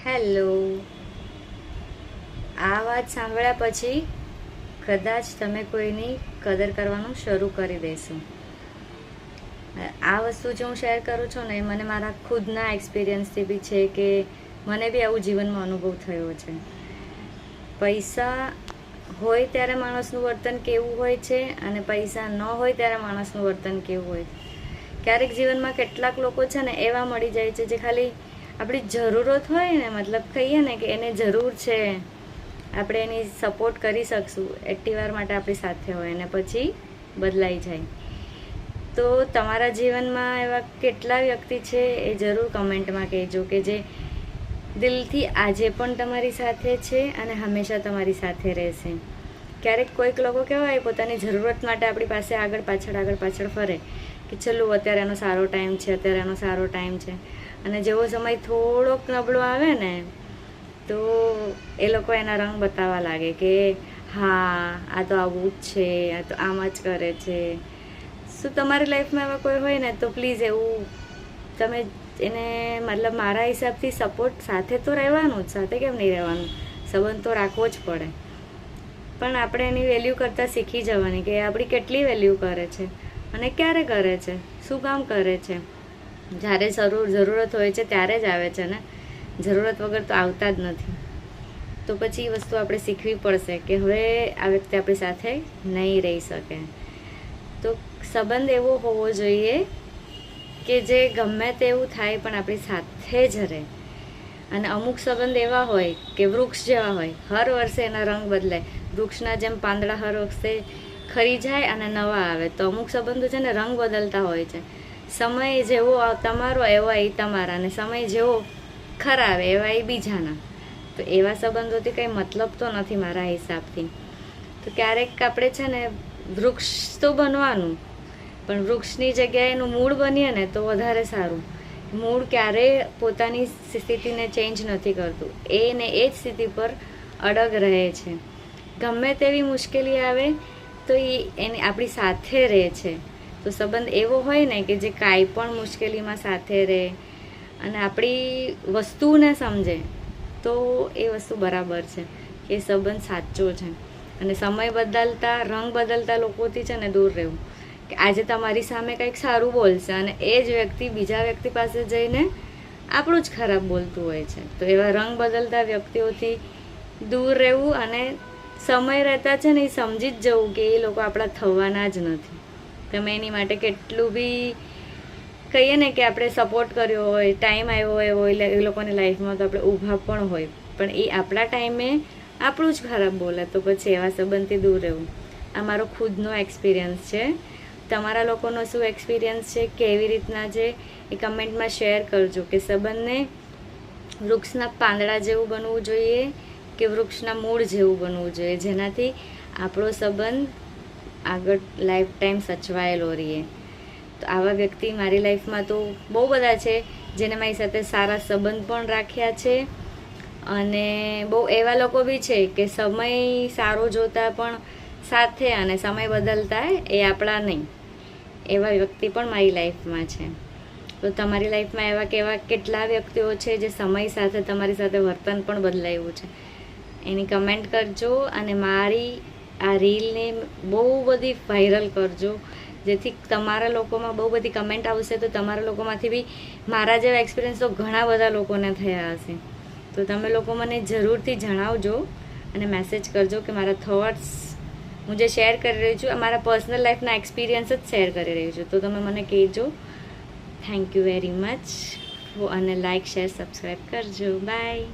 Hello. આ વાત સાંભળ્યા પછી કદાચ તમે કોઈની કદર કરવાનું શરૂ કરી દેશો. આ વસ્તુ જે હું શેર કરું છું ને એ મને મારા ખુદના એક્સપિરિયન્સથી બી છે કે મને બી આવું જીવનમાં અનુભવ થયો છે. પૈસા હોય ત્યારે માણસનું વર્તન કેવું હોય છે અને પૈસા ન હોય ત્યારે માણસનું વર્તન કેવું હોય. ક્યારેક જીવનમાં કેટલાક લોકો છે ને એવા મળી જાય છે જે ખાલી આપણી જરૂરત હોય ને, મતલબ કહીએ ને કે એને જરૂર છે, આપણે એની સપોર્ટ કરી શકશું એટલી વાર માટે આપણી સાથે હોય અને પછી બદલાઈ જાય. તો તમારા જીવનમાં એવા કેટલા વ્યક્તિ છે એ જરૂર કમેન્ટમાં કહેજો કે જે દિલથી આજે પણ તમારી સાથે છે અને હંમેશા તમારી સાથે રહેશે. ક્યારેક કોઈક લોકો કેવા હોય પોતાની જરૂરત માટે આપણી પાસે આગળ પાછળ ફરે કે ચલો અત્યારે એનો સારો ટાઈમ છે, અને જેવો સમય થોડોક નબળો આવે ને તો એ લોકો એના રંગ બતાવવા લાગે કે હા આ તો આવું જ છે, આ તો આમ જ કરે છે. શું તમારી લાઈફમાં એવા કોઈ હોય ને તો પ્લીઝ એવું તમે એને, મતલબ મારા હિસાબથી સપોર્ટ સાથે તો રહેવાનું જ, સાથે કેમ નહીં રહેવાનું, સંબંધ તો રાખવો જ પડે, પણ આપણે એની વેલ્યુ કરતાં શીખી જવાની કે આપણી કેટલી વેલ્યુ કરે છે અને ક્યારે કરે છે, શું કામ કરે છે. જ્યારે જરૂરત હોય છે ત્યારે જ આવે છે ને, જરૂરત વગર તો આવતા જ નથી. તો પછી એ વસ્તુ આપણે શીખવી પડશે કે હવે આ વ્યક્તિ આપણી સાથે નહીં રહી શકે. તો સંબંધ એવો હોવો જોઈએ કે જે ગમે તેવું થાય પણ આપણી સાથે જ રહે. અને અમુક સંબંધ એવા હોય કે વૃક્ષ જેવા હોય, હર વર્ષે એના રંગ બદલાય. વૃક્ષના જેમ પાંદડા હર વખતે ખરી જાય અને નવા આવે, તો અમુક સંબંધો છે ને રંગ બદલતા હોય છે. સમય જેવો તમારો એવા એ તમારા, અને સમય જેવો ખરાબ એવા એ બીજાના. તો એવા સંબંધોથી કંઈ મતલબ તો નથી મારા હિસાબથી. તો ક્યારેક આપણે છે ને વૃક્ષ તો બનવાનું, પણ વૃક્ષની જગ્યાએ એનું મૂળ બનીએ ને તો વધારે સારું. મૂળ ક્યારેય પોતાની સ્થિતિને ચેન્જ નથી કરતું, એને એ જ સ્થિતિ પર અડગ રહે છે. ગમે તેવી મુશ્કેલી આવે તો એની આપણી સાથે રહે છે. તો સંબંધ એવો હોય ને કે જે કાંઈ પણ મુશ્કેલીમાં સાથે રહે અને આપણી વસ્તુને સમજે, તો એ વસ્તુ બરાબર છે કે સંબંધ સાચો છે. અને સમય બદલતા, રંગ બદલતા લોકોથી છે ને દૂર રહેવું. કે આજે તમારી સામે કંઈક સારું બોલશે અને એ જ વ્યક્તિ બીજા વ્યક્તિ પાસે જઈને આપણું જ ખરાબ બોલતું હોય છે. તો એવા રંગ બદલતા વ્યક્તિઓથી દૂર રહેવું અને સમય રહેતા છે ને એ સમજી જ જવું કે એ લોકો આપણા થવાના જ નથી. તમે એની માટે કેટલું બી કહીએ ને કે આપણે સપોર્ટ કર્યો હોય, ટાઈમ આવ્યો હોય એ લોકોની લાઈફમાં, તો આપણે ઊભા પણ હોય, પણ એ આપણા ટાઈમે આપણું જ ખરાબ બોલે, તો પછી એવા સંબંધથી દૂર રહેવું. આ મારો ખુદનો એક્સપિરિયન્સ છે. તમારા લોકોનો શું એક્સપિરિયન્સ છે, કેવી રીતના છે એ કમેન્ટમાં શેર કરજો. કે સંબંધને વૃક્ષના પાંદડા જેવું બનવું જોઈએ કે વૃક્ષના મૂળ જેવું બનવું જોઈએ, જેનાથી આપણો સંબંધ આગળ લાઈફ ટાઈમ સચવાયેલો રહીએ. તો આવા વ્યક્તિ મારી લાઈફમાં તો બહુ બધા છે જેને મારી સાથે સારા સંબંધ પણ રાખ્યા છે. અને બહુ એવા લોકો બી છે કે સમય સારો જોતા પણ સાથે અને સમય બદલતા એ આપણા નહીં, એવા વ્યક્તિ પણ મારી લાઈફમાં છે. તો તમારી લાઈફમાં એવા કેવા કેટલા વ્યક્તિઓ છે જે સમય સાથે તમારી સાથે વર્તન પણ બદલાયું છે, એની કમેન્ટ કરજો. અને મારી આ રીલને બહુ બધી વાયરલ કરજો, જેથી તમારા લોકોમાં બહુ બધી કમેન્ટ આવશે તો તમારા લોકોમાંથી બી મારા જેવા એક્સપિરિયન્સ તો ઘણા બધા લોકોને થયા હશે. તો તમે લોકો મને જરૂરથી જણાવજો અને મેસેજ કરજો કે મારા થોટ્સ હું જે શેર કરી રહી છું, મારા પર્સનલ લાઈફના એક્સપિરિયન્સ જ શેર કરી રહી છું. તો તમે મને કહેજો. Thank you very much. અને લાઇક, શેર, સબસ્ક્રાઈબ કરજો. બાય.